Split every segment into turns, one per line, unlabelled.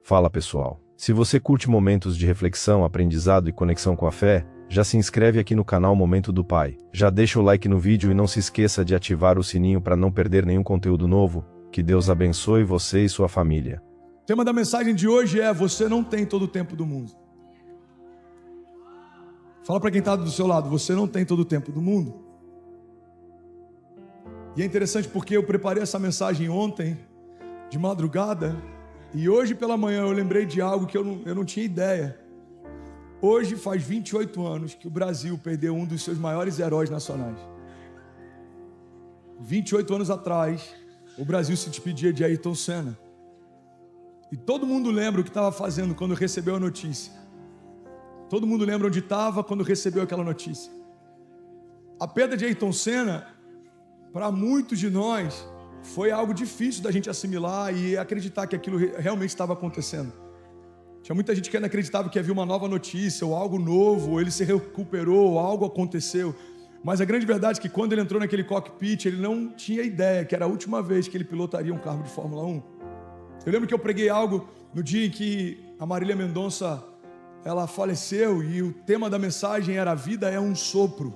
Fala pessoal, se você curte momentos de reflexão, aprendizado e conexão com a fé, já se inscreve aqui no canal Momento do Pai, já deixa o like no vídeo e não se esqueça de ativar o sininho para não perder nenhum conteúdo novo. Que Deus abençoe você e sua família.
O tema da mensagem de hoje é: você não tem todo o tempo do mundo. Fala para quem está do seu lado: você não tem todo o tempo do mundo. E é interessante porque eu preparei essa mensagem ontem, de madrugada, e hoje pela manhã eu lembrei de algo que eu não tinha ideia. Hoje faz 28 anos que o Brasil perdeu um dos seus maiores heróis nacionais. 28 anos atrás, o Brasil se despedia de Ayrton Senna. E todo mundo lembra o que estava fazendo quando recebeu a notícia. Todo mundo lembra onde estava quando recebeu aquela notícia. A perda de Ayrton Senna, para muitos de nós, foi algo difícil da gente assimilar e acreditar que aquilo realmente estava acontecendo. Tinha muita gente que ainda acreditava que havia uma nova notícia, ou algo novo, ou ele se recuperou, ou algo aconteceu. Mas a grande verdade é que quando ele entrou naquele cockpit, ele não tinha ideia que era a última vez que ele pilotaria um carro de Fórmula 1. Eu lembro que eu preguei algo no dia em que a Marília Mendonça, ela faleceu, e o tema da mensagem era: a vida é um sopro.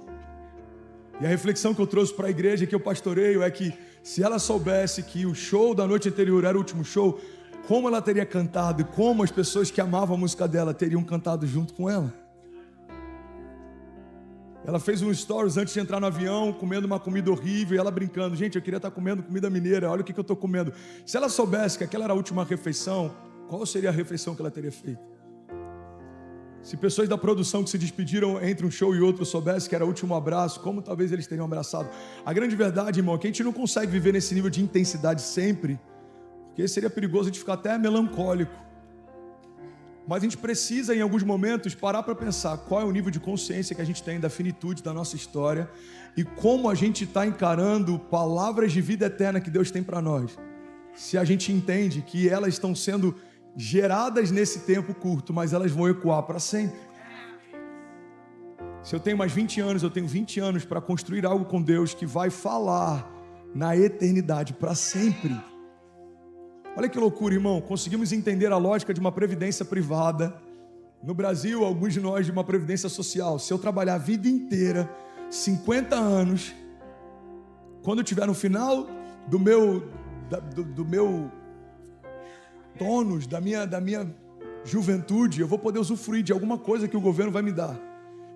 E a reflexão que eu trouxe para a igreja que eu pastoreio é que se ela soubesse que o show da noite anterior era o último show, como ela teria cantado e como as pessoas que amavam a música dela teriam cantado junto com ela. Ela fez um stories antes de entrar no avião, comendo uma comida horrível, e ela brincando: gente, eu queria estar comendo comida mineira, olha o que eu estou comendo. Se ela soubesse que aquela era a última refeição, qual seria a refeição que ela teria feito? Se pessoas da produção que se despediram entre um show e outro soubessem que era o último abraço, como talvez eles teriam abraçado? A grande verdade, irmão, é que a gente não consegue viver nesse nível de intensidade sempre, porque seria perigoso a gente ficar até melancólico. Mas a gente precisa, em alguns momentos, parar para pensar qual é o nível de consciência que a gente tem da finitude da nossa história e como a gente está encarando palavras de vida eterna que Deus tem para nós. Se a gente entende que elas estão sendo geradas nesse tempo curto, mas elas vão ecoar para sempre. Se eu tenho mais 20 anos, eu tenho 20 anos para construir algo com Deus que vai falar na eternidade para sempre. Olha que loucura, irmão. Conseguimos entender a lógica de uma previdência privada. No Brasil, alguns de nós de uma previdência social. Se eu trabalhar a vida inteira, 50 anos, quando eu estiver no final do meu tônus, da minha juventude, eu vou poder usufruir de alguma coisa que o governo vai me dar.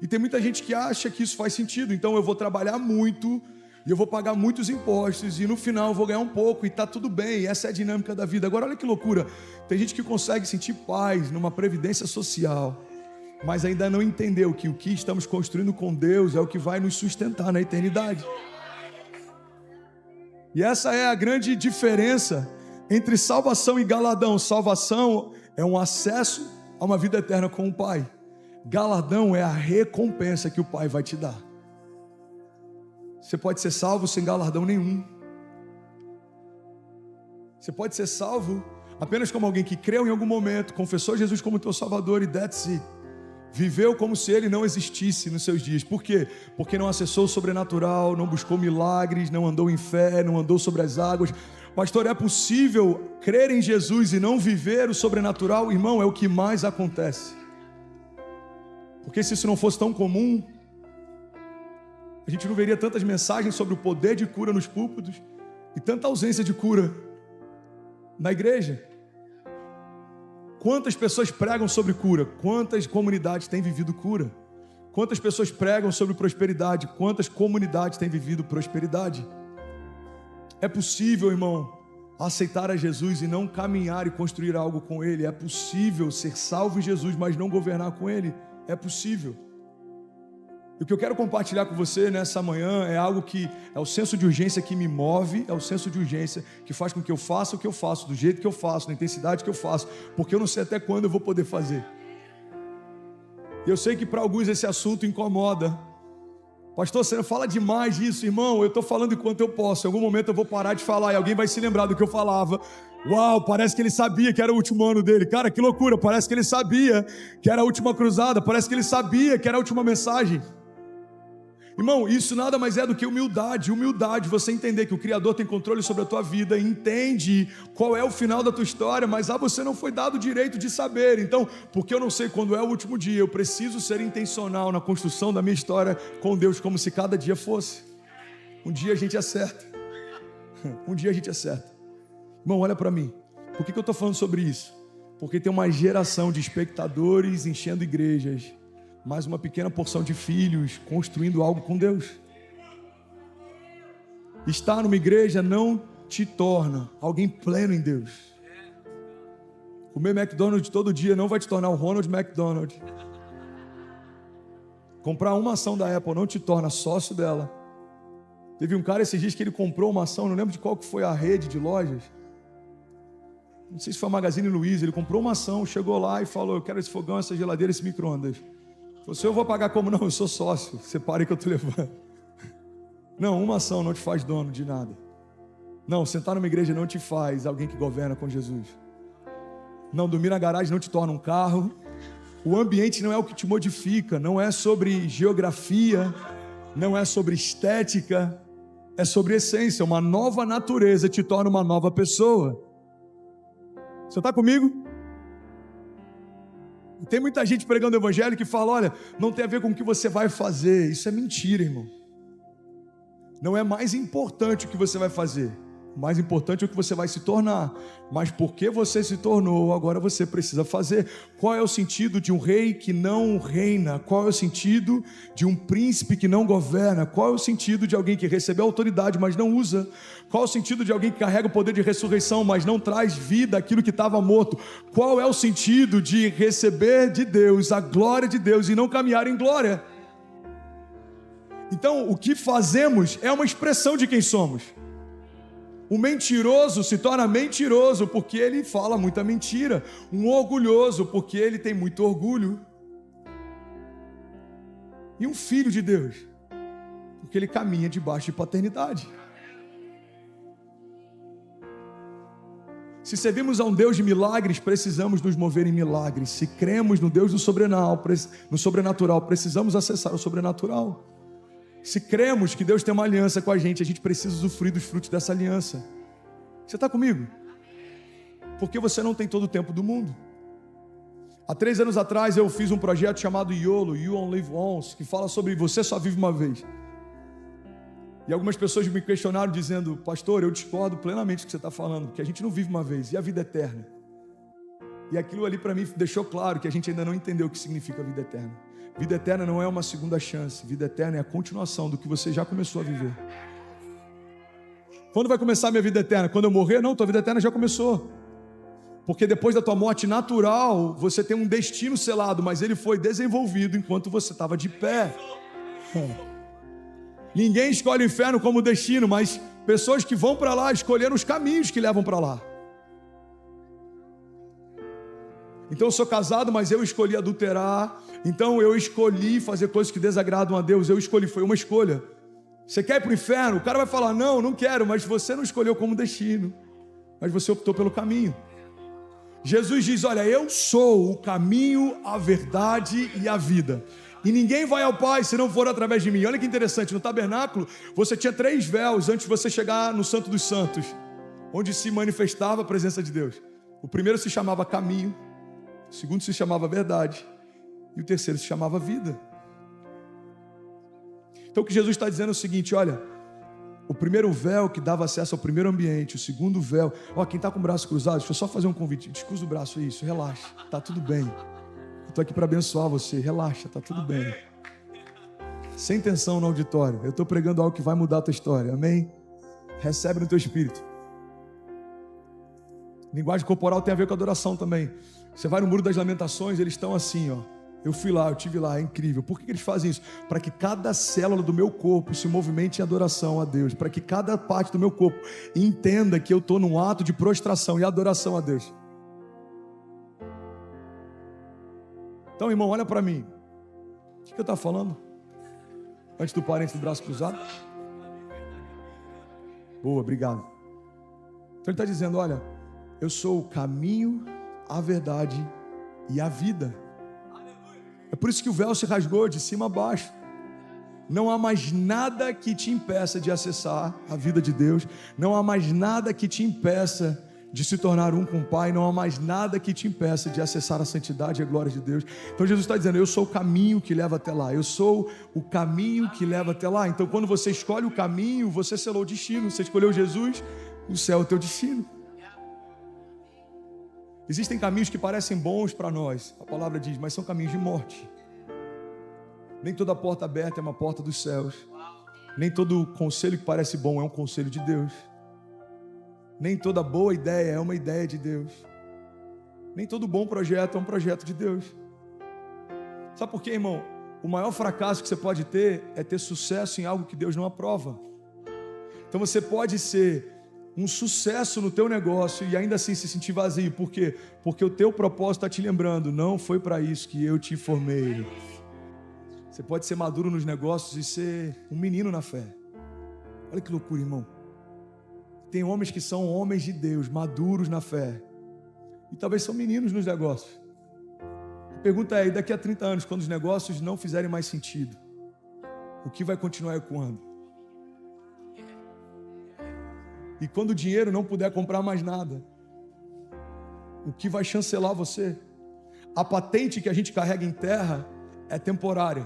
E tem muita gente que acha que isso faz sentido. Então eu vou trabalhar muito e eu vou pagar muitos impostos e no final eu vou ganhar um pouco e tá tudo bem. Essa é a dinâmica da vida. Agora olha que loucura, tem gente que consegue sentir paz numa previdência social, mas ainda não entendeu que o que estamos construindo com Deus é o que vai nos sustentar na eternidade. E essa é a grande diferença entre salvação e galardão. Salvação é um acesso a uma vida eterna com o Pai. Galardão é a recompensa que o Pai vai te dar. Você pode ser salvo sem galardão nenhum. Você pode ser salvo apenas como alguém que creu em algum momento, confessou Jesus como teu Salvador e that's it. Viveu como se Ele não existisse nos seus dias. Por quê? Porque não acessou o sobrenatural, não buscou milagres, não andou em fé, não andou sobre as águas. Pastor, é possível crer em Jesus e não viver o sobrenatural? Irmão, é o que mais acontece. Porque se isso não fosse tão comum, a gente não veria tantas mensagens sobre o poder de cura nos púlpitos e tanta ausência de cura na igreja. Quantas pessoas pregam sobre cura? Quantas comunidades têm vivido cura? Quantas pessoas pregam sobre prosperidade? Quantas comunidades têm vivido prosperidade? É possível, irmão, aceitar a Jesus e não caminhar e construir algo com Ele. É possível ser salvo em Jesus, mas não governar com Ele. É possível. E o que eu quero compartilhar com você nessa manhã é algo que é o senso de urgência que me move, é o senso de urgência que faz com que eu faça o que eu faço, do jeito que eu faço, na intensidade que eu faço, porque eu não sei até quando eu vou poder fazer. E eu sei que para alguns esse assunto incomoda. Pastor, você fala demais disso, irmão. Eu estou falando enquanto eu posso. Em algum momento eu vou parar de falar e alguém vai se lembrar do que eu falava. Uau, parece que ele sabia que era o último ano dele. Cara, que loucura, parece que ele sabia que era a última cruzada. Parece que ele sabia que era a última mensagem. Irmão, isso nada mais é do que humildade. Humildade, você entender que o Criador tem controle sobre a tua vida, entende qual é o final da tua história, mas você não foi dado o direito de saber. Então, porque eu não sei quando é o último dia, eu preciso ser intencional na construção da minha história com Deus, como se cada dia fosse. Um dia a gente acerta. Um dia a gente acerta. Irmão, olha para mim. Por que eu estou falando sobre isso? Porque tem uma geração de espectadores enchendo igrejas, mais uma pequena porção de filhos construindo algo com Deus. Estar numa igreja não te torna alguém pleno em Deus. Comer McDonald's todo dia não vai te tornar o Ronald McDonald. Comprar uma ação da Apple não te torna sócio dela. Teve um cara esses dias que ele comprou uma ação, não lembro de qual que foi a rede de lojas. Não sei se foi a Magazine Luiza. Ele comprou uma ação, chegou lá e falou: eu quero esse fogão, essa geladeira, esse micro-ondas. Você, eu vou pagar como? Não, eu sou sócio. Separe que eu estou levando. Não, uma ação não te faz dono de nada. Não, sentar numa igreja não te faz alguém que governa com Jesus. Não, dormir na garagem não te torna um carro. O ambiente não é o que te modifica. Não é sobre geografia. Não é sobre estética. É sobre essência. Uma nova natureza te torna uma nova pessoa. Você está comigo? Tem muita gente pregando o evangelho que fala: olha, não tem a ver com o que você vai fazer. Isso é mentira, irmão. Não é mais importante o que você vai fazer. O mais importante é o que você vai se tornar. Mas porque você se tornou, agora você precisa fazer. Qual é o sentido de um rei que não reina? Qual é o sentido de um príncipe que não governa? Qual é o sentido de alguém que recebeu autoridade, mas não usa? Qual é o sentido de alguém que carrega o poder de ressurreição, mas não traz vida àquilo que estava morto? Qual é o sentido de receber de Deus a glória de Deus e não caminhar em glória? Então, o que fazemos é uma expressão de quem somos. O mentiroso se torna mentiroso porque ele fala muita mentira. Um orgulhoso porque ele tem muito orgulho. E um filho de Deus porque ele caminha debaixo de paternidade. Se servimos a um Deus de milagres, precisamos nos mover em milagres. Se cremos no Deus do sobrenatural, precisamos acessar o sobrenatural. Se cremos que Deus tem uma aliança com a gente precisa usufruir dos frutos dessa aliança. Você está comigo? Porque você não tem todo o tempo do mundo. Há 3 anos atrás eu fiz um projeto chamado YOLO, You Only Live Once, que fala sobre você só vive uma vez. E algumas pessoas me questionaram dizendo: pastor, eu discordo plenamente do que você está falando, porque a gente não vive uma vez, e a vida eterna? E aquilo ali para mim deixou claro que a gente ainda não entendeu o que significa a vida eterna. Vida eterna não é uma segunda chance. Vida eterna é a continuação do que você já começou a viver. Quando vai começar a minha vida eterna? Quando eu morrer? Não, tua vida eterna já começou. Porque depois da tua morte natural, você tem um destino selado, mas ele foi desenvolvido enquanto você estava de pé. Ninguém escolhe o inferno como destino, mas pessoas que vão para lá escolheram os caminhos que levam para lá. Então eu sou casado, mas eu escolhi adulterar. Então eu escolhi fazer coisas que desagradam a Deus. Eu escolhi, foi uma escolha. Você quer ir para o inferno? O cara vai falar: não, não quero. Mas você não escolheu como destino, mas você optou pelo caminho. Jesus diz: olha, eu sou o caminho, a verdade e a vida, e ninguém vai ao Pai se não for através de mim. Olha que interessante, no tabernáculo você tinha 3 véus antes de você chegar no Santo dos Santos, onde se manifestava a presença de Deus. O primeiro se chamava caminho, o segundo se chamava verdade, e o terceiro se chamava vida. Então o que Jesus está dizendo é o seguinte: olha, o primeiro véu que dava acesso ao primeiro ambiente, o segundo véu, quem está com o braço cruzado, deixa eu só fazer um convite, descruza o braço, isso, relaxa, está tudo bem, eu estou aqui para abençoar você, relaxa, está tudo bem, sem tensão no auditório, eu estou pregando algo que vai mudar a tua história, amém? Recebe no teu espírito. Linguagem corporal tem a ver com adoração também. Você vai no Muro das Lamentações, eles estão assim, eu fui lá, eu estive lá, é incrível. Por que eles fazem isso? Para que cada célula do meu corpo se movimente em adoração a Deus, para que cada parte do meu corpo entenda que eu estou num ato de prostração e adoração a Deus. Então, irmão, olha para mim. O que eu estava falando? Antes do parênteses do braço cruzado? Boa, obrigado. Então ele está dizendo: olha, eu sou o caminho, a verdade e a vida. É por isso que o véu se rasgou de cima a baixo. Não há mais nada que te impeça de acessar a vida de Deus. Não há mais nada que te impeça de se tornar um com o Pai. Não há mais nada que te impeça de acessar a santidade e a glória de Deus. Então Jesus está dizendo, eu sou o caminho que leva até lá. Eu sou o caminho que leva até lá. Então quando você escolhe o caminho, você selou o destino. Você escolheu Jesus, o céu é o teu destino. Existem caminhos que parecem bons para nós, a palavra diz, mas são caminhos de morte. Nem toda porta aberta é uma porta dos céus. Nem todo conselho que parece bom é um conselho de Deus. Nem toda boa ideia é uma ideia de Deus. Nem todo bom projeto é um projeto de Deus. Sabe por quê, irmão? O maior fracasso que você pode ter é ter sucesso em algo que Deus não aprova. Então você pode ser um sucesso no teu negócio e ainda assim se sentir vazio. Por quê? Porque o teu propósito está te lembrando, não foi para isso que eu te formei. Você pode ser maduro nos negócios e ser um menino na fé. Olha que loucura, irmão. Tem homens que são homens de Deus, maduros na fé. E talvez são meninos nos negócios. A pergunta é, e daqui a 30 anos, quando os negócios não fizerem mais sentido, o que vai continuar ecoando? E quando o dinheiro não puder comprar mais nada, o que vai chancelar você? A patente que a gente carrega em terra é temporária.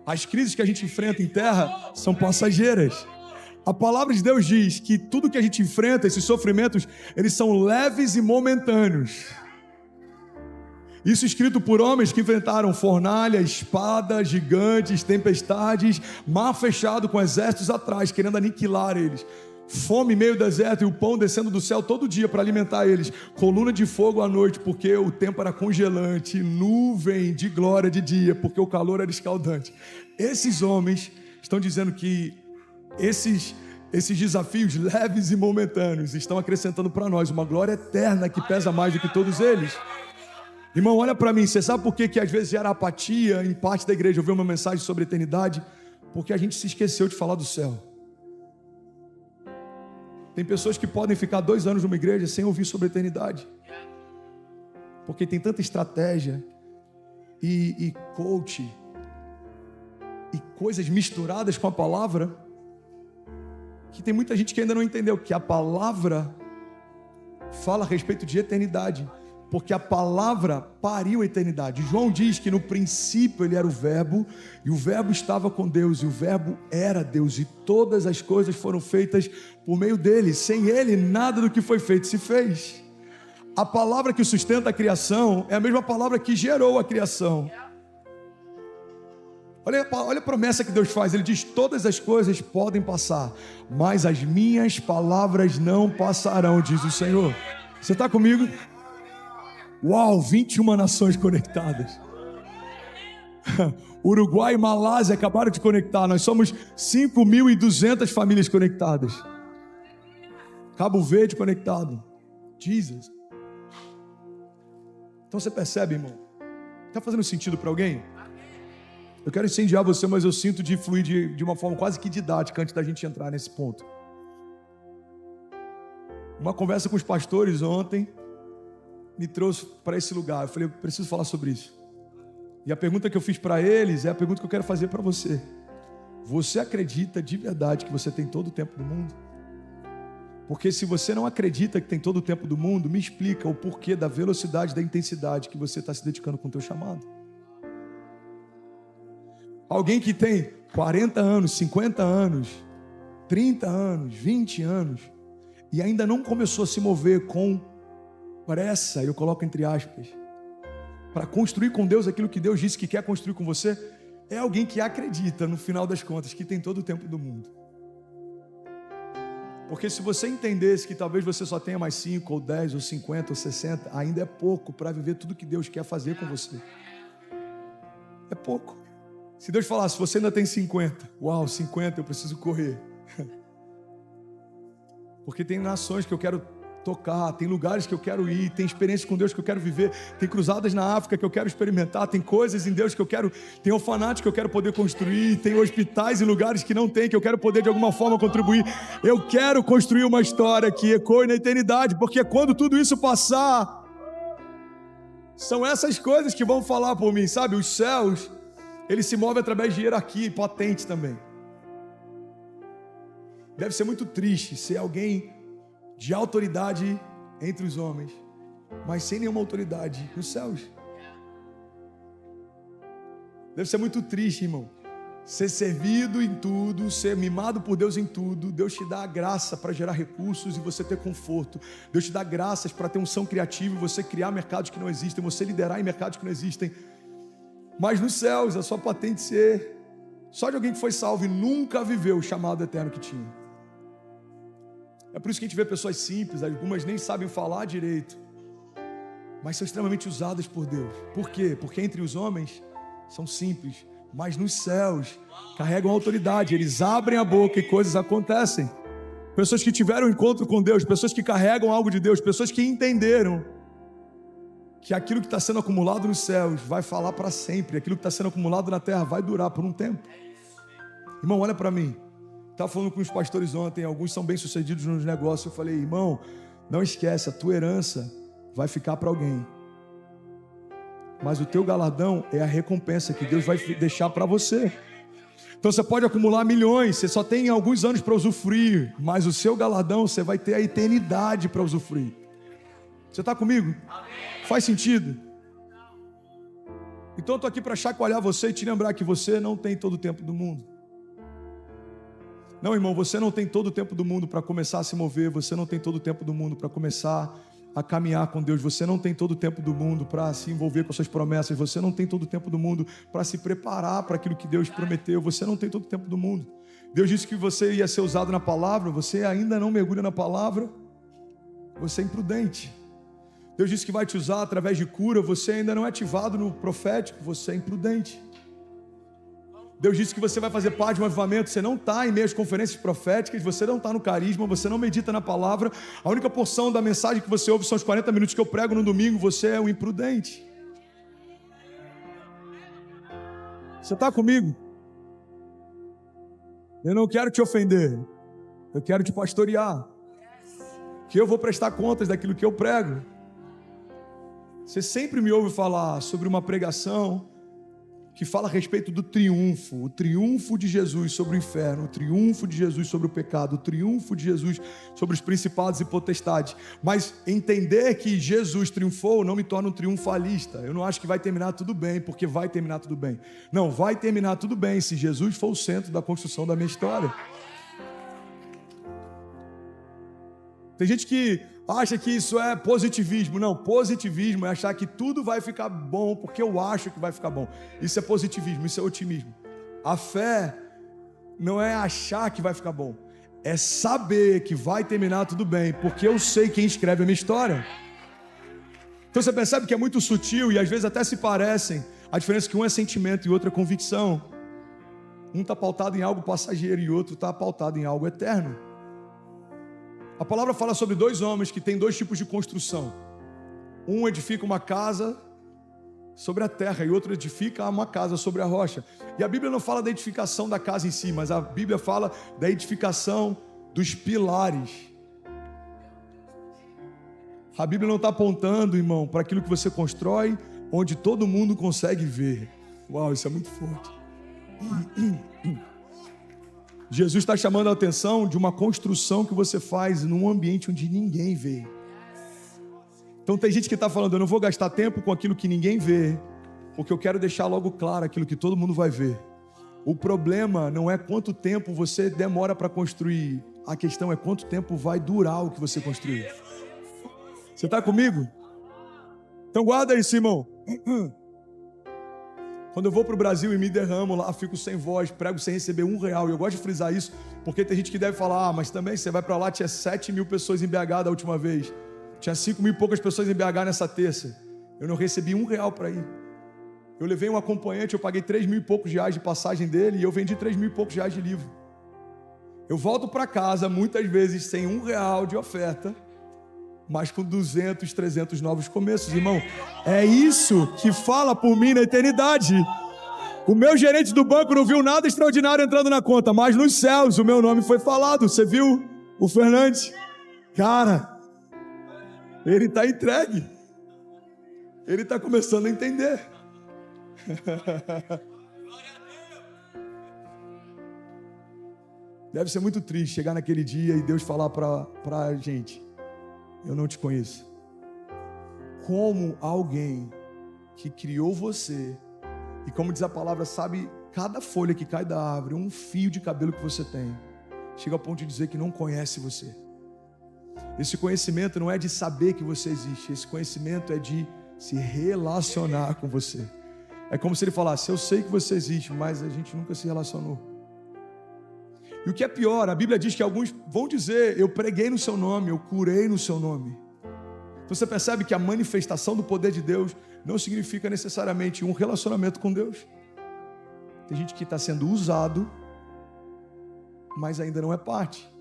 As crises que a gente enfrenta em terra são passageiras. A palavra de Deus diz que tudo que a gente enfrenta, esses sofrimentos, eles são leves e momentâneos. Isso escrito por homens que enfrentaram fornalha, espada, gigantes, tempestades, mar fechado com exércitos atrás, querendo aniquilar eles. Fome em meio ao deserto e o pão descendo do céu todo dia para alimentar eles. Coluna de fogo à noite, porque o tempo era congelante. Nuvem de glória de dia, porque o calor era escaldante. Esses homens estão dizendo que esses desafios leves e momentâneos estão acrescentando para nós uma glória eterna que pesa mais do que todos eles. Irmão, olha para mim, você sabe por que às vezes gera apatia em parte da igreja ouvir uma mensagem sobre a eternidade? Porque a gente se esqueceu de falar do céu. Tem pessoas que podem ficar 2 anos numa igreja sem ouvir sobre a eternidade. Porque tem tanta estratégia e coach e coisas misturadas com a palavra que tem muita gente que ainda não entendeu que a palavra fala a respeito de eternidade. Porque a palavra pariu a eternidade. João diz que no princípio ele era o verbo, e o verbo estava com Deus, e o verbo era Deus, e todas as coisas foram feitas por meio dele. Sem ele, nada do que foi feito se fez. A palavra que sustenta a criação é a mesma palavra que gerou a criação. Olha a promessa que Deus faz. Ele diz, todas as coisas podem passar, mas as minhas palavras não passarão, diz o Senhor. Você está comigo? Uau, 21 nações conectadas. Uruguai e Malásia acabaram de conectar. Nós somos 5.200 famílias conectadas. Cabo Verde conectado. Jesus. Então você percebe, irmão? Está fazendo sentido para alguém? Eu quero incendiar você, mas eu sinto de fluir de uma forma quase que didática antes da gente entrar nesse ponto. Uma conversa com os pastores ontem me trouxe para esse lugar. Eu falei, eu preciso falar sobre isso. E a pergunta que eu fiz para eles é a pergunta que eu quero fazer para você. Você acredita de verdade que você tem todo o tempo do mundo? Porque se você não acredita que tem todo o tempo do mundo, me explica o porquê da velocidade, da intensidade que você está se dedicando com o teu chamado. Alguém que tem 40 anos, 50 anos, 30 anos, 20 anos, e ainda não começou a se mover com pressa, eu coloco entre aspas, para construir com Deus aquilo que Deus disse que quer construir com você, é alguém que acredita, no final das contas, que tem todo o tempo do mundo. Porque se você entendesse que talvez você só tenha mais 5, ou 10, ou 50, ou 60, ainda é pouco para viver tudo que Deus quer fazer com você. É pouco. Se Deus falasse, você ainda tem 50, uau, 50, eu preciso correr. Porque tem nações que eu quero tocar, tem lugares que eu quero ir, tem experiências com Deus que eu quero viver, tem cruzadas na África que eu quero experimentar, tem coisas em Deus que eu quero, tem orfanatos que eu quero poder construir, tem hospitais e lugares que não tem, que eu quero poder de alguma forma contribuir. Eu quero construir uma história que ecoe na eternidade, porque quando tudo isso passar, são essas coisas que vão falar por mim, sabe? Os céus Ele se move através de hierarquia e potente também. Deve ser muito triste ser alguém de autoridade entre os homens, mas sem nenhuma autoridade nos céus. Deve ser muito triste, irmão, ser servido em tudo, ser mimado por Deus em tudo. Deus te dá a graça para gerar recursos e você ter conforto. Deus te dá graças para ter unção criativa e você criar mercados que não existem, você liderar em mercados que não existem. Mas nos céus, a sua patente ser só de alguém que foi salvo e nunca viveu o chamado eterno que tinha. É por isso que a gente vê pessoas simples, algumas nem sabem falar direito, mas são extremamente usadas por Deus. Por quê? Porque entre os homens são simples, mas nos céus carregam autoridade, eles abrem a boca e coisas acontecem. Pessoas que tiveram um encontro com Deus, pessoas que carregam algo de Deus, pessoas que entenderam que aquilo que está sendo acumulado nos céus vai falar para sempre, aquilo que está sendo acumulado na terra vai durar por um tempo. Irmão, olha para mim. Estava falando com os pastores ontem, alguns são bem-sucedidos nos negócios. Eu falei, irmão, não esquece, a tua herança vai ficar para alguém. Mas o teu galardão é a recompensa que Deus vai deixar para você. Então você pode acumular milhões, você só tem alguns anos para usufruir, mas o seu galardão você vai ter a eternidade para usufruir. Você está comigo? Faz sentido? Então eu estou aqui para chacoalhar você e te lembrar que você não tem todo o tempo do mundo. Não, irmão, você não tem todo o tempo do mundo para começar a se mover, você não tem todo o tempo do mundo para começar a caminhar com Deus, você não tem todo o tempo do mundo para se envolver com as suas promessas, você não tem todo o tempo do mundo para se preparar para aquilo que Deus prometeu, você não tem todo o tempo do mundo. Deus disse que você ia ser usado na palavra, você ainda não mergulha na palavra, você é imprudente. Deus disse que vai te usar através de cura, você ainda não é ativado no profético, você é imprudente. Deus disse que você vai fazer parte de um avivamento, você não está em meio às conferências proféticas, você não está no carisma, você não medita na palavra, a única porção da mensagem que você ouve são os 40 minutos que eu prego no domingo, você é um imprudente. Você está comigo? Eu não quero te ofender, eu quero te pastorear, que eu vou prestar contas daquilo que eu prego. Você sempre me ouve falar sobre uma pregação que fala a respeito do triunfo, o triunfo de Jesus sobre o inferno, o triunfo de Jesus sobre o pecado, o triunfo de Jesus sobre os principados e potestades. Mas entender que Jesus triunfou não me torna um triunfalista. Eu não acho que vai terminar tudo bem, porque vai terminar tudo bem. Não, vai terminar tudo bem se Jesus for o centro da construção da minha história. Tem gente que acha que isso é positivismo. Não, positivismo é achar que tudo vai ficar bom porque eu acho que vai ficar bom. Isso é positivismo, isso é otimismo. A fé não é achar que vai ficar bom, é saber que vai terminar tudo bem, porque eu sei quem escreve a minha história. Então você percebe que é muito sutil e às vezes até se parecem. A diferença é que um é sentimento e outro é convicção. Um está pautado em algo passageiro e o outro está pautado em algo eterno. A palavra fala sobre dois homens que têm dois tipos de construção. Um edifica uma casa sobre a terra e outro edifica uma casa sobre a rocha. E a Bíblia não fala da edificação da casa em si, mas a Bíblia fala da edificação dos pilares. A Bíblia não está apontando, irmão, para aquilo que você constrói, onde todo mundo consegue ver. Uau, isso é muito forte. Jesus está chamando a atenção de uma construção que você faz num ambiente onde ninguém vê. Então tem gente que está falando, eu não vou gastar tempo com aquilo que ninguém vê, porque eu quero deixar logo claro aquilo que todo mundo vai ver. O problema não é quanto tempo você demora para construir, a questão é quanto tempo vai durar o que você construiu. Você está comigo? Então guarda isso, irmão. Quando eu vou para o Brasil e me derramo lá, fico sem voz, prego sem receber R$1. E eu gosto de frisar isso, porque tem gente que deve falar, mas também você vai para lá, tinha 7.000 pessoas em BH da última vez. Tinha 5.000 e poucas pessoas em BH nessa terça. Eu não recebi R$1 para ir. Eu levei um acompanhante, eu paguei 3.000 e poucos reais de passagem dele e eu vendi 3.000 e poucos reais de livro. Eu volto para casa muitas vezes sem R$1 de oferta, mas com 200, 300 novos começos, irmão. É isso que fala por mim na eternidade. O meu gerente do banco não viu nada extraordinário entrando na conta, mas nos céus o meu nome foi falado. Você viu o Fernandes? Cara, ele está entregue. Ele está começando a entender. Deve ser muito triste chegar naquele dia e Deus falar para a gente: eu não te conheço. Como alguém que criou você, e como diz a palavra, sabe cada folha que cai da árvore, um fio de cabelo que você tem, chega ao ponto de dizer que não conhece você. Esse conhecimento não é de saber que você existe, esse conhecimento é de se relacionar com você. É como se ele falasse: eu sei que você existe, mas a gente nunca se relacionou. E o que é pior, a Bíblia diz que alguns vão dizer: eu preguei no seu nome, eu curei no seu nome. Então você percebe que a manifestação do poder de Deus não significa necessariamente um relacionamento com Deus. Tem gente que está sendo usado, mas ainda não é parte.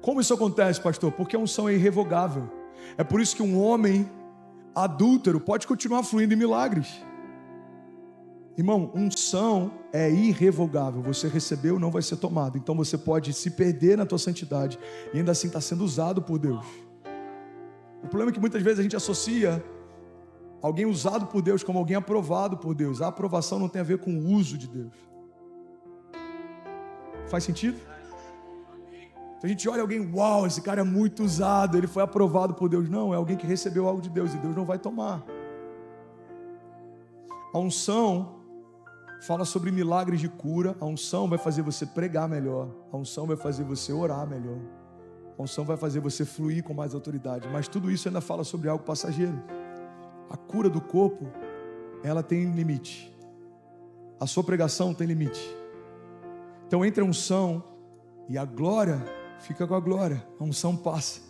Como isso acontece, pastor? Porque a unção é irrevogável. É por isso que um homem adúltero pode continuar fluindo em milagres. Irmão, unção é irrevogável. Você recebeu, não vai ser tomado. Então você pode se perder na tua santidade e ainda assim está sendo usado por Deus. O problema é que muitas vezes a gente associa alguém usado por Deus como alguém aprovado por Deus. A aprovação não tem a ver com o uso de Deus. Faz sentido? Então a gente olha alguém: uau, esse cara é muito usado, ele foi aprovado por Deus. Não, é alguém que recebeu algo de Deus e Deus não vai tomar. A unção fala sobre milagres de cura. A unção vai fazer você pregar melhor. A unção vai fazer você orar melhor. A unção vai fazer você fluir com mais autoridade. Mas tudo isso ainda fala sobre algo passageiro. A cura do corpo, ela tem limite. A sua pregação tem limite. Então entre a unção e a glória, fica com a glória. A unção passa.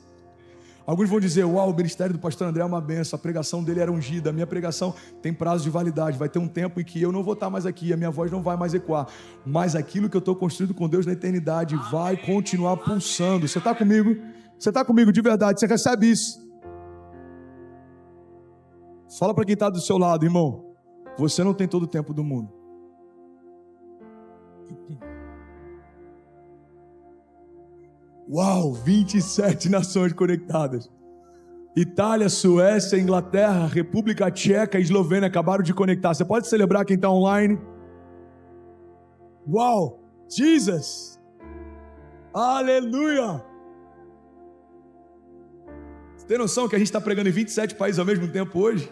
Alguns vão dizer: uau, o ministério do pastor André é uma benção, a pregação dele era ungida, a minha pregação tem prazo de validade, vai ter um tempo em que eu não vou estar mais aqui, a minha voz não vai mais ecoar, mas aquilo que eu estou construindo com Deus na eternidade vai continuar pulsando. Você está comigo? Você está comigo de verdade? Você recebe isso? Fala para quem está do seu lado: irmão, você não tem todo o tempo do mundo. Uau, 27 nações conectadas. Itália, Suécia, Inglaterra, República Tcheca e Eslovênia acabaram de conectar. Você pode celebrar quem está online? Uau, Jesus! Aleluia! Você tem noção que a gente está pregando em 27 países ao mesmo tempo hoje?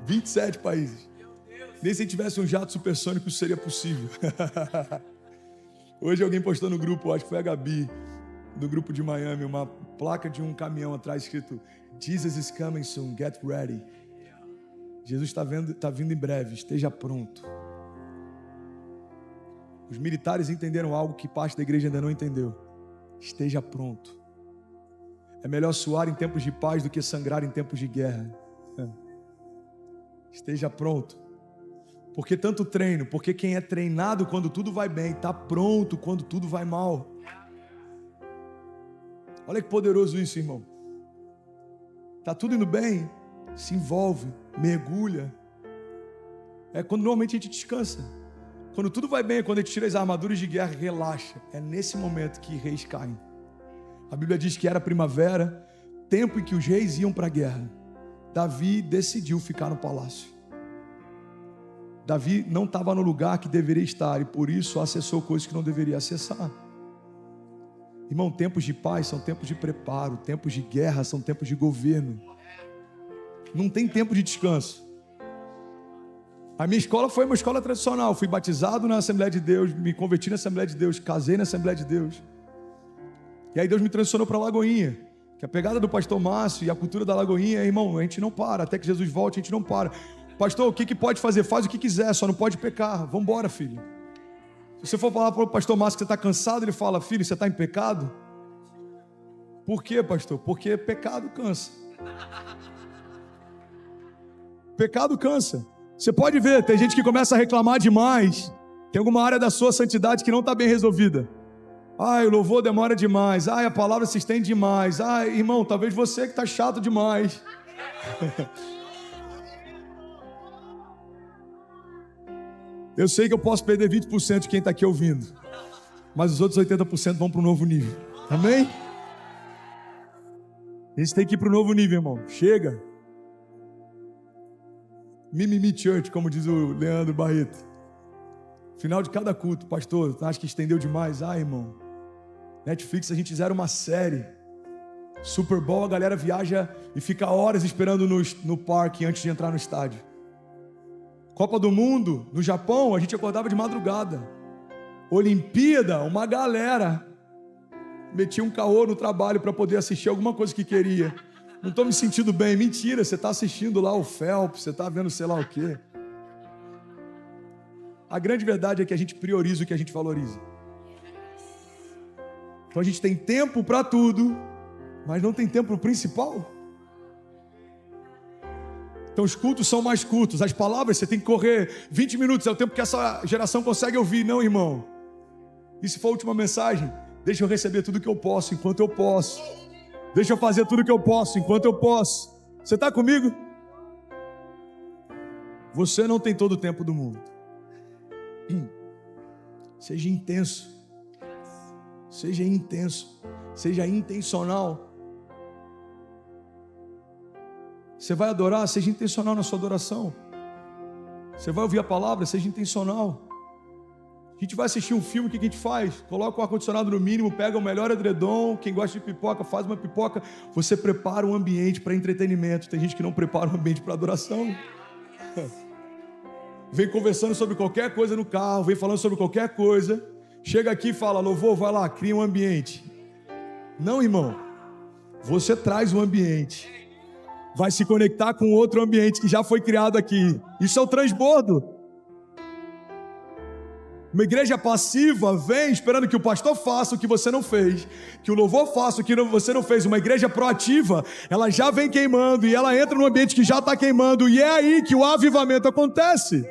27 países. Nem se tivesse um jato supersônico isso seria possível. Hoje alguém postou no grupo, acho que foi a Gabi, do grupo de Miami, uma placa de um caminhão atrás escrito: Jesus is coming soon, get ready. Jesus está vindo em breve, esteja pronto. Os militares entenderam algo que parte da igreja ainda não entendeu: esteja pronto. É melhor suar em tempos de paz do que sangrar em tempos de guerra. Esteja pronto. Por que tanto treino? Porque quem é treinado quando tudo vai bem, está pronto quando tudo vai mal. Olha que poderoso isso, irmão. Está tudo indo bem, se envolve, mergulha. É quando normalmente a gente descansa. Quando tudo vai bem, é quando a gente tira as armaduras de guerra e relaxa. É nesse momento que reis caem. A Bíblia diz que era primavera, tempo em que os reis iam para a guerra. Davi decidiu ficar no palácio. Davi não estava no lugar que deveria estar e por isso acessou coisas que não deveria acessar. Irmão, tempos de paz são tempos de preparo, tempos de guerra são tempos de governo. Não tem tempo de descanso. A minha escola foi uma escola tradicional. Fui batizado na Assembleia de Deus, me converti na Assembleia de Deus, casei na Assembleia de Deus. E aí Deus me transicionou para a Lagoinha. Que a pegada do pastor Márcio e a cultura da Lagoinha, irmão, a gente não para. Até que Jesus volte, a gente não para. Pastor, o que pode fazer? Faz o que quiser, só não pode pecar. Vamos embora, filho. Se você for falar para o pastor Márcio que você está cansado, ele fala: filho, você está em pecado? Por quê, pastor? Porque pecado cansa. Pecado cansa. Você pode ver, tem gente que começa a reclamar demais. Tem alguma área da sua santidade que não está bem resolvida. Ai, o louvor demora demais. Ai, a palavra se estende demais. Ai, irmão, talvez você que está chato demais. Eu sei que eu posso perder 20% de quem está aqui ouvindo, mas os outros 80% vão para um novo nível. Amém? A gente tem que ir para o novo nível, irmão. Chega. Mimimi Church, como diz o Leandro Barreto. Final de cada culto, pastor, acho que estendeu demais. Ah, irmão, Netflix, a gente fizeram uma série. Super Bowl, a galera viaja e fica horas esperando no parque antes de entrar no estádio. Copa do Mundo, no Japão, a gente acordava de madrugada. Olimpíada, uma galera metia um caô no trabalho para poder assistir alguma coisa que queria. Não estou me sentindo bem. Mentira, você está assistindo lá o Phelps, você está vendo sei lá o quê. A grande verdade é que a gente prioriza o que a gente valoriza. Então a gente tem tempo para tudo, mas não tem tempo principal. Então os cultos são mais curtos. As palavras você tem que correr 20 minutos. É o tempo que essa geração consegue ouvir. Não, irmão. E se for a última mensagem? Deixa eu receber tudo que eu posso, enquanto eu posso. Deixa eu fazer tudo que eu posso, enquanto eu posso. Você está comigo? Você não tem todo o tempo do mundo. Seja intenso. Seja intenso. Seja intencional. Você vai adorar, seja intencional na sua adoração. Você vai ouvir a palavra, seja intencional. A gente vai assistir um filme, o que a gente faz? Coloca o ar-condicionado no mínimo, pega o melhor edredom, quem gosta de pipoca, faz uma pipoca. Você prepara um ambiente para entretenimento. Tem gente que não prepara um ambiente para adoração. Vem conversando sobre qualquer coisa no carro, vem falando sobre qualquer coisa. Chega aqui e fala, louvor, vai lá, cria um ambiente. Não, irmão. Você traz um ambiente. Vai se conectar com outro ambiente que já foi criado aqui. Isso é o transbordo. Uma igreja passiva vem esperando que o pastor faça o que você não fez, que o louvor faça o que você não fez. Uma igreja proativa, ela já vem queimando e ela entra no ambiente que já está queimando, e é aí que o avivamento acontece.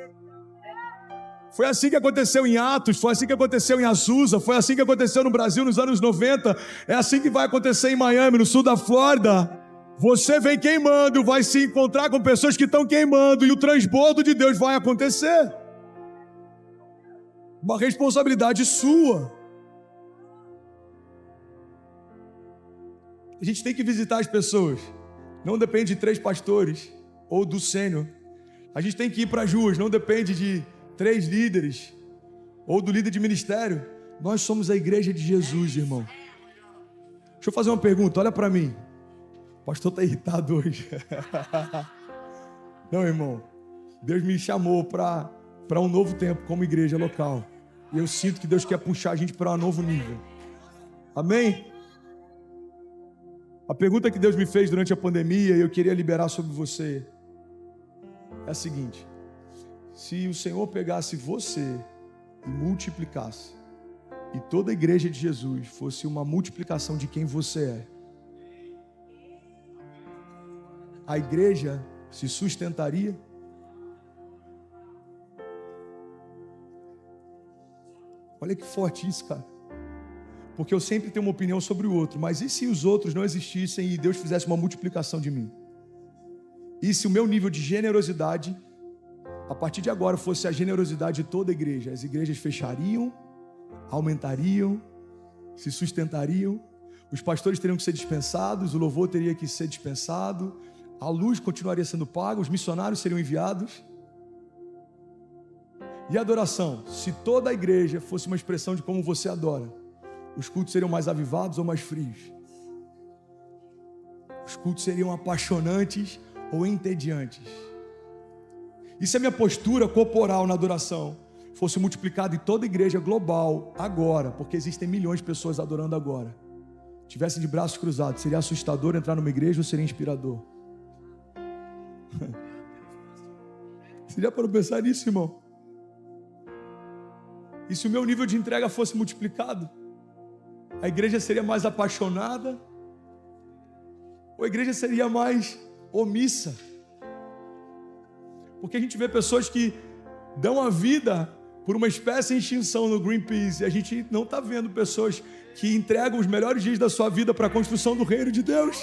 Foi assim que aconteceu em Atos, foi assim que aconteceu em Azusa, foi assim que aconteceu no Brasil nos anos 90, é assim que vai acontecer em Miami, no sul da Flórida. Você vem queimando, vai se encontrar com pessoas que estão queimando, e o transbordo de Deus vai acontecer. Uma responsabilidade sua. A gente tem que visitar as pessoas. Não depende de 3 pastores ou do sênior. A gente tem que ir para as ruas. Não depende de 3 líderes ou do líder de ministério. Nós somos a igreja de Jesus, irmão. Deixa eu fazer uma pergunta. Olha para mim. O pastor está irritado hoje. Não, irmão. Deus me chamou para um novo tempo como igreja local. E eu sinto que Deus quer puxar a gente para um novo nível. Amém? A pergunta que Deus me fez durante a pandemia e eu queria liberar sobre você é a seguinte: se o Senhor pegasse você e multiplicasse, e toda a igreja de Jesus fosse uma multiplicação de quem você é, a igreja se sustentaria? Olha que forte isso, cara. Porque eu sempre tenho uma opinião sobre o outro. Mas e se os outros não existissem e Deus fizesse uma multiplicação de mim? E se o meu nível de generosidade, a partir de agora, fosse a generosidade de toda a igreja? As igrejas fechariam, aumentariam, se sustentariam. Os pastores teriam que ser dispensados, o louvor teria que ser dispensado, a luz continuaria sendo paga, os missionários seriam enviados. E a adoração? Se toda a igreja fosse uma expressão de como você adora, os cultos seriam mais avivados ou mais frios? Os cultos seriam apaixonantes ou entediantes? E se a minha postura corporal na adoração fosse multiplicada em toda a igreja global agora, porque existem milhões de pessoas adorando agora, tivesse de braços cruzados, seria assustador entrar numa igreja ou seria inspirador? Você já parou para pensar nisso, irmão? E se o meu nível de entrega fosse multiplicado, a igreja seria mais apaixonada? Ou a igreja seria mais omissa? Porque a gente vê pessoas que dão a vida por uma espécie de extinção no Greenpeace, e a gente não está vendo pessoas que entregam os melhores dias da sua vida para a construção do reino de Deus.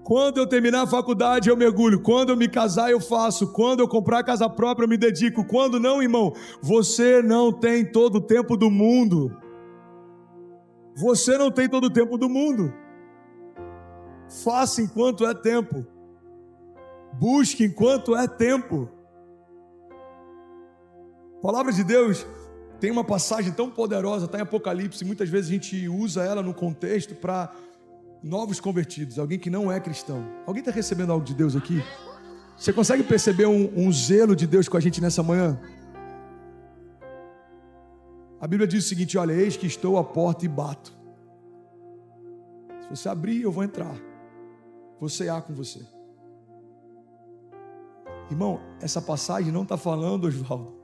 Quando eu terminar a faculdade, eu mergulho. Quando eu me casar, eu faço. Quando eu comprar casa própria, eu me dedico. Quando não, irmão, você não tem todo o tempo do mundo. Você não tem todo o tempo do mundo. Faça enquanto é tempo. Busque enquanto é tempo. A palavra de Deus tem uma passagem tão poderosa, está em Apocalipse, muitas vezes a gente usa ela no contexto para novos convertidos, alguém que não é cristão. Alguém está recebendo algo de Deus aqui? Você consegue perceber um zelo de Deus com a gente nessa manhã? A Bíblia diz o seguinte: olha, eis que estou à porta e bato. Se você abrir, eu vou entrar. Vou cear com você. Irmão, essa passagem não está falando, Osvaldo,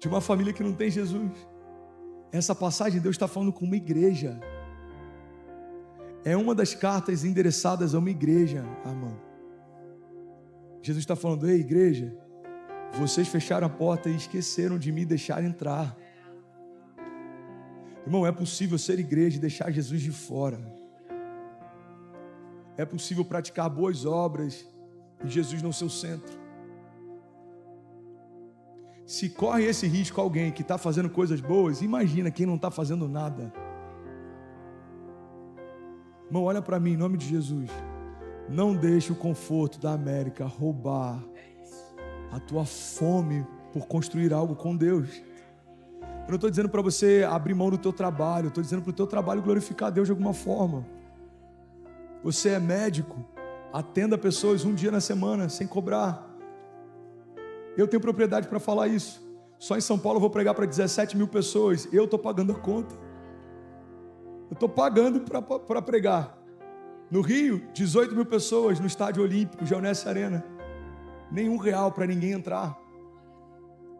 de uma família que não tem Jesus. Essa passagem Deus está falando com uma igreja. É uma das cartas endereçadas a uma igreja, amado. Jesus está falando: ei, igreja, vocês fecharam a porta e esqueceram de me deixar entrar. Irmão, é possível ser igreja e deixar Jesus de fora. É possível praticar boas obras e Jesus não ser o centro. Se corre esse risco alguém que está fazendo coisas boas, imagina quem não está fazendo nada. Irmão, olha para mim, em nome de Jesus. Não deixe o conforto da América roubar a tua fome por construir algo com Deus. Eu não estou dizendo para você abrir mão do teu trabalho, eu estou dizendo para o teu trabalho glorificar a Deus de alguma forma. Você é médico, atenda pessoas um dia na semana, sem cobrar. Eu tenho propriedade para falar isso. Só em São Paulo eu vou pregar para 17 mil pessoas. Eu estou pagando a conta. Eu estou pagando para pregar. No Rio, 18 mil pessoas no Estádio Olímpico, Geonesse Arena. Nenhum real para ninguém entrar.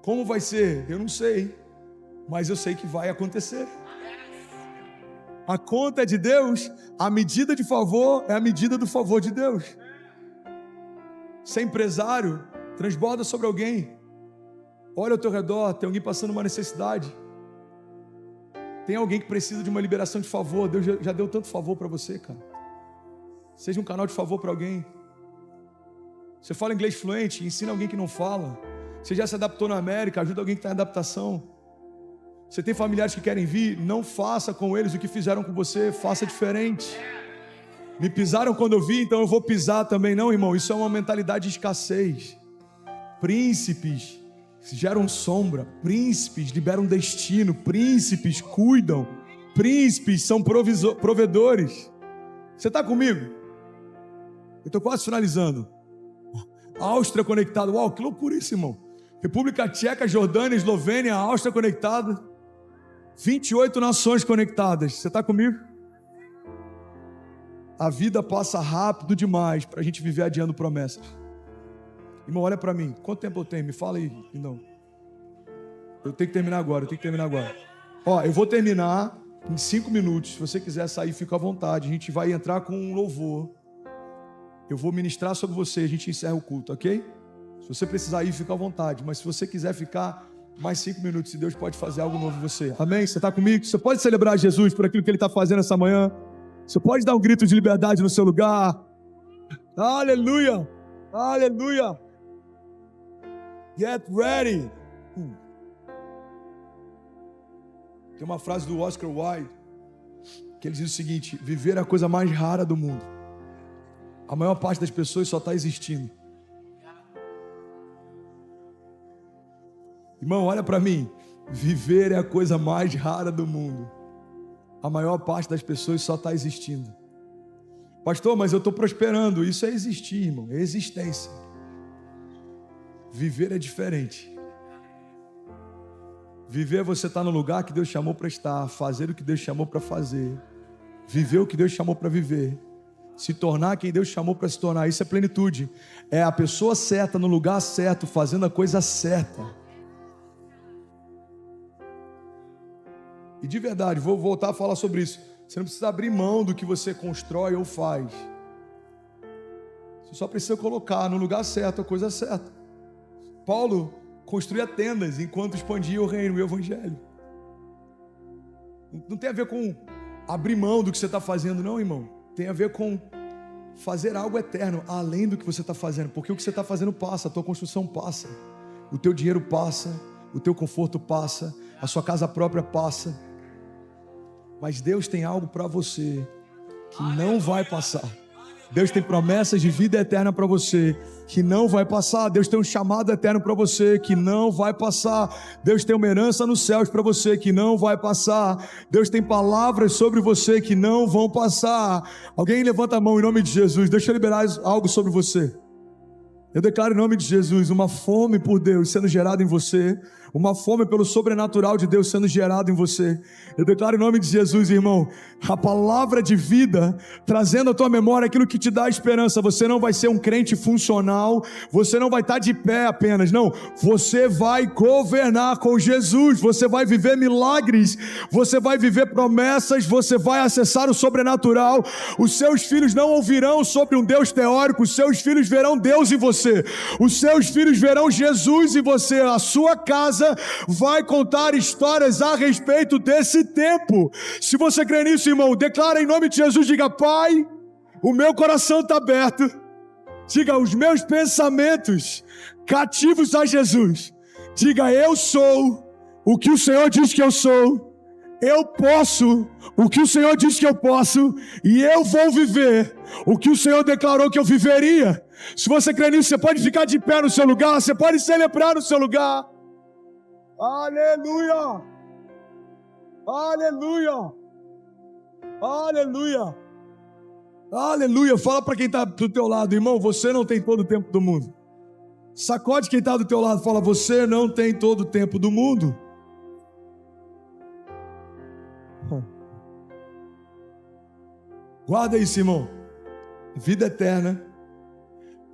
Como vai ser? Eu não sei. Mas eu sei que vai acontecer. A conta é de Deus. A medida de favor é a medida do favor de Deus. Ser empresário, transborda sobre alguém. Olha ao teu redor, tem alguém passando uma necessidade. Tem alguém que precisa de uma liberação de favor. Deus já deu tanto favor para você, cara. Seja um canal de favor para alguém. Você fala inglês fluente, ensina alguém que não fala. Você já se adaptou na América, ajuda alguém que está em adaptação. Você tem familiares que querem vir, não faça com eles o que fizeram com você, faça diferente. Me pisaram quando eu vi, então eu vou pisar também. Não, irmão, isso é uma mentalidade de escassez. Príncipes geram sombra, príncipes liberam destino, príncipes cuidam, príncipes são provedores. Você está comigo? Eu estou quase finalizando. Áustria conectada, uau, que loucura isso, irmão. República Tcheca, Jordânia, Eslovênia, Áustria conectada, 28 nações conectadas. Você está comigo? A vida passa rápido demais para a gente viver adiando promessas. Irmão, olha para mim. Quanto tempo eu tenho? Me fala aí, não. Eu tenho que terminar agora, Ó, eu vou terminar em 5 minutos. Se você quiser sair, fica à vontade. A gente vai entrar com um louvor. Eu vou ministrar sobre você, a gente encerra o culto, ok? Se você precisar ir, fica à vontade. Mas se você quiser ficar mais 5 minutos, se Deus pode fazer algo novo em você. Amém? Você está comigo? Você pode celebrar Jesus por aquilo que Ele está fazendo essa manhã? Você pode dar um grito de liberdade no seu lugar? Aleluia! Aleluia! Get ready! Tem uma frase do Oscar Wilde que ele diz o seguinte: viver é a coisa mais rara do mundo. A maior parte das pessoas só está existindo. Irmão, olha para mim. Viver é a coisa mais rara do mundo. A maior parte das pessoas só está existindo. Pastor, mas eu estou prosperando. Isso é existir, irmão. É existência. Viver é diferente. Viver é você estar no lugar que Deus chamou para estar. Fazer o que Deus chamou para fazer. Viver o que Deus chamou para viver. Se tornar quem Deus chamou para se tornar. Isso é plenitude. É a pessoa certa no lugar certo, fazendo a coisa certa. E de verdade, vou voltar a falar sobre isso. Você não precisa abrir mão do que você constrói ou faz. Você só precisa colocar no lugar certo a coisa certa. Paulo construía tendas enquanto expandia o reino e o evangelho. Não tem a ver com abrir mão do que você está fazendo, não, irmão. Tem a ver com fazer algo eterno, além do que você está fazendo. Porque o que você está fazendo passa, a tua construção passa. O teu dinheiro passa, o teu conforto passa, a sua casa própria passa. Mas Deus tem algo para você que não vai passar. Deus tem promessas de vida eterna para você que não vai passar. Deus tem um chamado eterno para você que não vai passar. Deus tem uma herança nos céus para você que não vai passar. Deus tem palavras sobre você que não vão passar. Alguém levanta a mão em nome de Jesus. Deixa eu liberar algo sobre você. Eu declaro em nome de Jesus uma fome por Deus sendo gerada em você, uma fome pelo sobrenatural de Deus sendo gerado em você. Eu declaro em nome de Jesus, irmão, a palavra de vida, trazendo à tua memória aquilo que te dá esperança. Você não vai ser um crente funcional, você não vai estar de pé apenas, não. Você vai governar com Jesus, você vai viver milagres, você vai viver promessas, você vai acessar o sobrenatural. Os seus filhos não ouvirão sobre um Deus teórico, os seus filhos verão Deus em você. Os seus filhos verão Jesus em você. A sua casa vai contar histórias a respeito desse tempo. Se você crê nisso, irmão, declara em nome de Jesus. Diga: Pai, o meu coração está aberto. Diga: os meus pensamentos cativos a Jesus. Diga: eu sou o que o Senhor diz que eu sou. Eu posso o que o Senhor diz que eu posso, e eu vou viver o que o Senhor declarou que eu viveria. Se você crê nisso, você pode ficar de pé no seu lugar, você pode celebrar no seu lugar. Aleluia! Aleluia! Aleluia! Aleluia! Fala para quem está do teu lado, irmão, você não tem todo o tempo do mundo. Sacode quem está do teu lado, fala: você não tem todo o tempo do mundo. Guarda isso, irmão. Vida eterna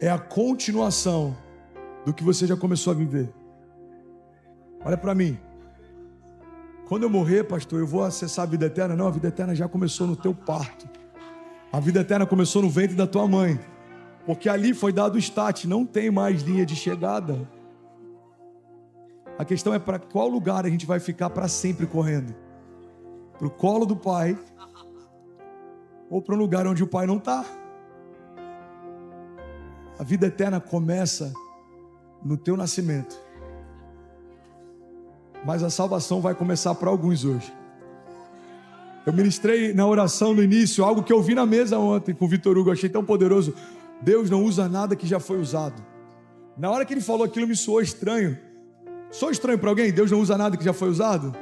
é a continuação do que você já começou a viver. Olha para mim. Quando eu morrer, pastor, eu vou acessar a vida eterna? Não, a vida eterna já começou no teu parto. A vida eterna começou no ventre da tua mãe. Porque ali foi dado o start, não tem mais linha de chegada. A questão é para qual lugar a gente vai ficar para sempre correndo. Para o colo do Pai, ou para um lugar onde o Pai não está. A vida eterna começa no teu nascimento. Mas a salvação vai começar para alguns hoje. Eu ministrei na oração no início algo que eu vi na mesa ontem com o Vitor Hugo, eu achei tão poderoso. Deus não usa nada que já foi usado. Na hora que ele falou aquilo me soou estranho. Soou estranho para alguém? Deus não usa nada que já foi usado?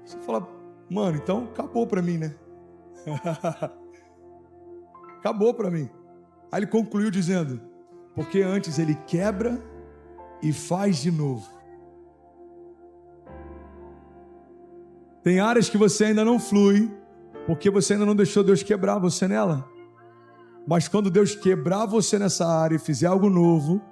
Você fala: mano, então acabou para mim, né? Acabou para mim. Aí ele concluiu dizendo: porque antes ele quebra e faz de novo. Tem áreas que você ainda não flui, porque você ainda não deixou Deus quebrar você nela. Mas quando Deus quebrar você nessa área e fizer algo novo,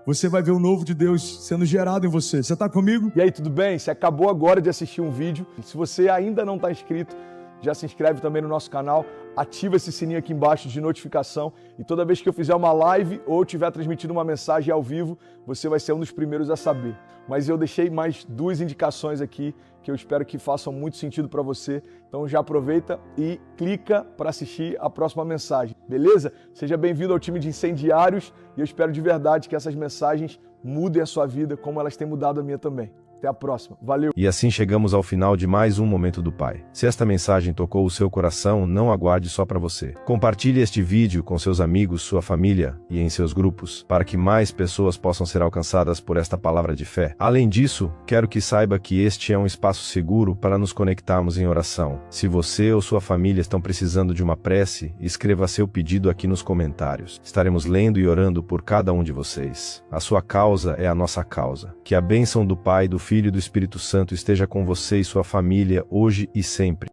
você vai ver o novo de Deus sendo gerado em você. Você está comigo?
E aí, tudo bem? Você acabou agora de assistir um vídeo. Se você ainda não está inscrito, já se inscreve também no nosso canal, ativa esse sininho aqui embaixo de notificação e toda vez que eu fizer uma live ou estiver transmitindo uma mensagem ao vivo, você vai ser um dos primeiros a saber. Mas eu deixei mais 2 indicações aqui que eu espero que façam muito sentido para você. Então já aproveita e clica para assistir a próxima mensagem, beleza? Seja bem-vindo ao time de incendiários e eu espero de verdade que essas mensagens mudem a sua vida como elas têm mudado a minha também. Até a próxima. Valeu!
E assim chegamos ao final de mais um Momento do Pai. Se esta mensagem tocou o seu coração, não aguarde só para você. Compartilhe este vídeo com seus amigos, sua família e em seus grupos, para que mais pessoas possam ser alcançadas por esta palavra de fé. Além disso, quero que saiba que este é um espaço seguro para nos conectarmos em oração. Se você ou sua família estão precisando de uma prece, escreva seu pedido aqui nos comentários. Estaremos lendo e orando por cada um de vocês. A sua causa é a nossa causa. Que a bênção do Pai, do Filho e do Espírito Santo esteja com você e sua família hoje e sempre.